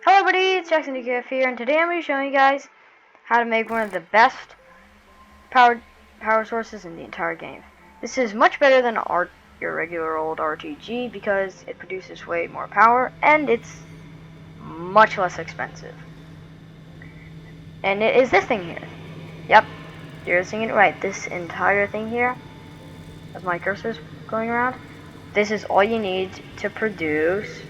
Hello everybody, it's Jackson DKF here, and today I'm going to be showing you guys how to make one of the best power sources in the entire game. This is much better than your regular old RTG because it produces way more power and it's much less expensive. And it is this thing here. Yep, you're seeing it right. This entire thing here, as my cursor's going around, this is all you need to produce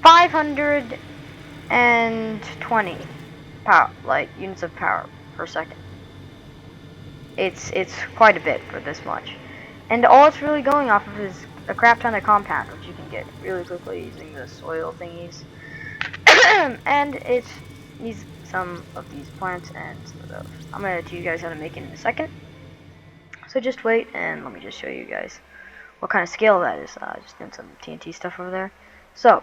520 power, units of power per second. It's quite a bit for this much, and all it's really going off of is a crap ton of compound, which you can get really quickly using the soil thingies. And it needs some of these plants and some of those. I'm gonna teach you guys how to make it in a second. So just wait, and let me just show you guys what kind of scale that is. Just doing some TNT stuff over there. So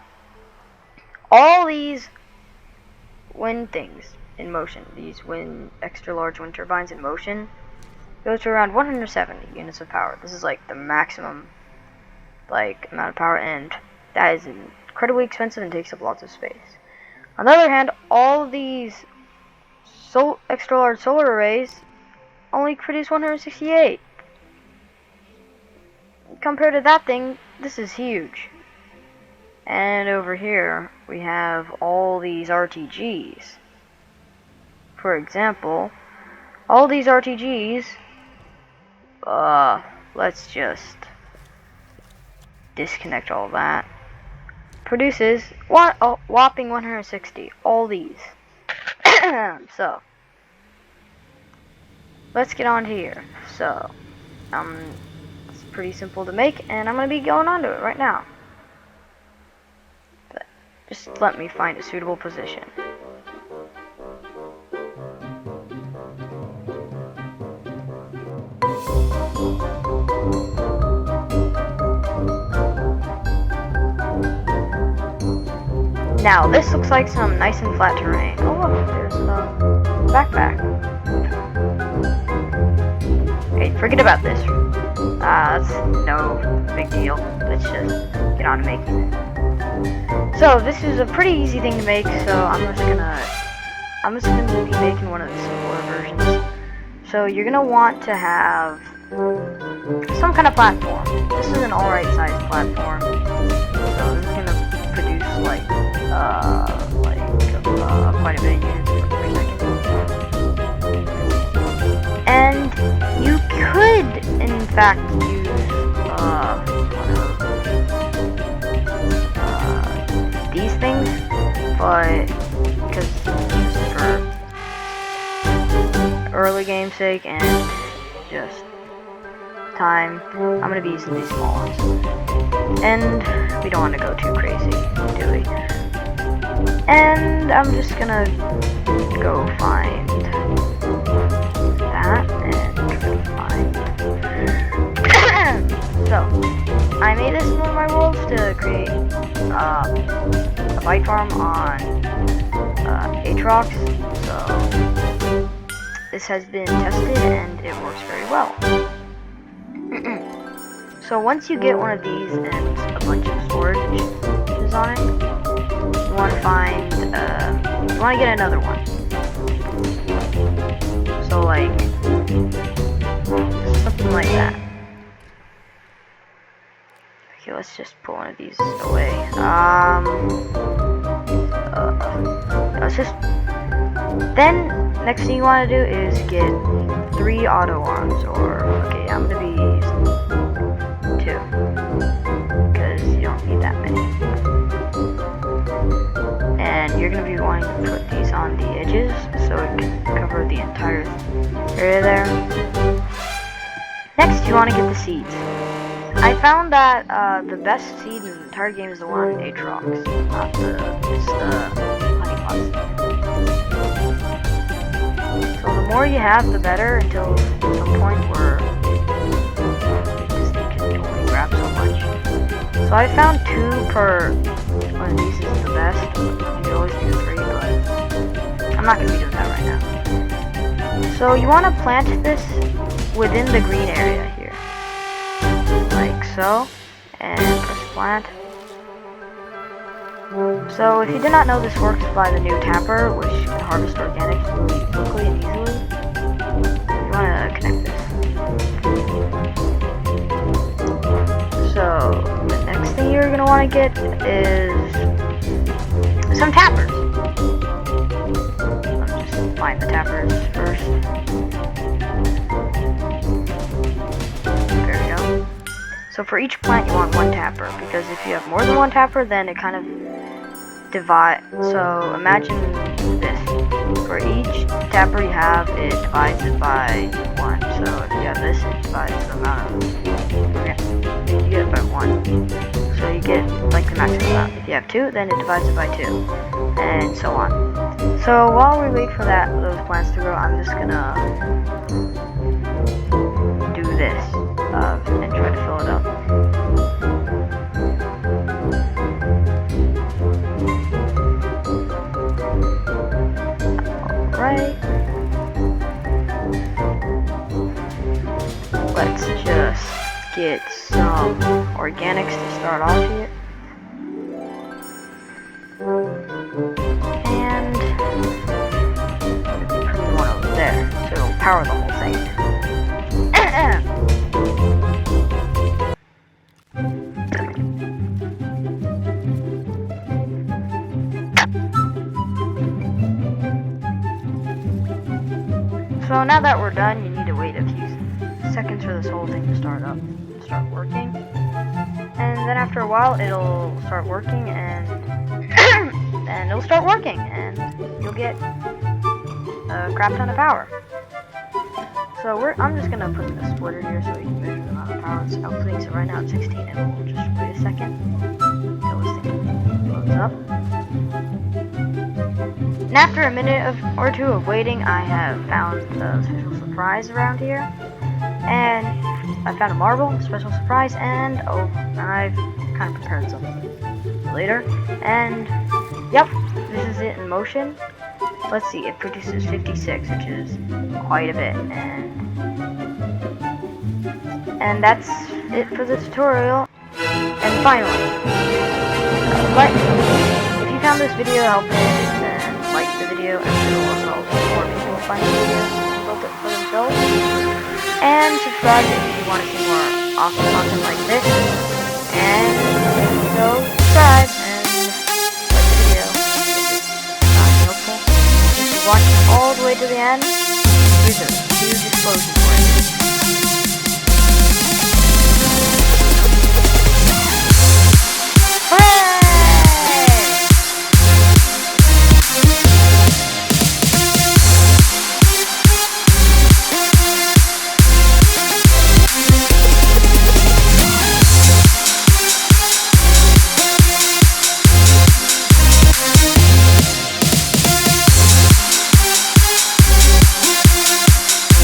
all these wind things in motion, these extra large wind turbines in motion, goes to around 170 units of power. This is like the maximum amount of power, and that is incredibly expensive and takes up lots of space. On the other hand, all of these extra large solar arrays only produce 168. Compared to that thing, this is huge. And over here, we have all these RTGs. For example, all these RTGs, let's just disconnect all that, produces a whopping 160, all these. So, let's get on to here. So, it's pretty simple to make, and I'm going to be going on to it right now. Just let me find a suitable position. Now, this looks like some nice and flat terrain. Oh look, there's a backpack. Okay, forget about this. That's no big deal. Let's just get on to making it. So this is a pretty easy thing to make, so I'm just gonna be making one of the simpler versions. So you're gonna want to have some kind of platform. This is an alright sized platform. So this is gonna produce quite a bit of units per second. And you could in fact use these things, but because just for early game sake and just time, I'm gonna be using these small ones, and we don't want to go too crazy, do we? And I'm just gonna go find that and find. So I made this in one of my worlds to create a bite farm on Atrox, so this has been tested and it works very well. So once you get one of these and a bunch of storage is on it, you want to get another one. So something like that. Okay, let's just put one of these away. Then, next thing you want to do is get 3 auto arms, or, okay, I'm going to be using 2, because you don't need that many. And you're going to be wanting to put these on the edges, so it can cover the entire area there. Next, you want to get the seeds. I found that the best seed in the entire game is the one on Atrox, it's the honey pot seed. So the more you have, the better, until some point where this thing can only grab so much. So I found 2 per one of these is the best. You can always do 3, but I'm not going to be doing that right now. So you want to plant this within the green area here. Like so, and press plant. So if you did not know, this works by the new tapper, which can harvest organics really quickly and easily. You want to connect this. So the next thing you're going to want to get is some tappers. I'll just find the tappers first. There we go. So for each plant you want one tapper, because if you have more than one tapper, then it kind of divide. So imagine this. For each tapper you have, it divides it by 1. So if you have this, it divides the amount of you get it by 1. So you get like the maximum amount. If you have 2, then it divides it by 2, and so on. So while we wait for those plants to grow, I'm just gonna do this and try to fill it up. Alright. Let's just get some organics to start off here. And put the one over there, so it'll power the whole thing. So now that we're done, you need to wait a few seconds for this whole thing to start working. And then after a while, it'll start working, and it'll start working, and you'll get a crap ton of power. So I'm just gonna put the splitter here so we can measure the amount of power it's outputting. So right now it's 16, and we'll just wait a second until this thing loads up. And after a minute or two of waiting, I have found the special surprise around here. And I found a marble, special surprise, and I've kind of prepared something later. And yep, this is it in motion. Let's see, it produces 56, which is quite a bit. And that's it for the tutorial. And finally, if you found this video helpful, then like the video, and it will help more people find the video and build it for themselves. And subscribe if you want to see more awesome content like this. And so subscribe and like the video if it's helpful. If you watch all the way to the end, there's a huge explosion.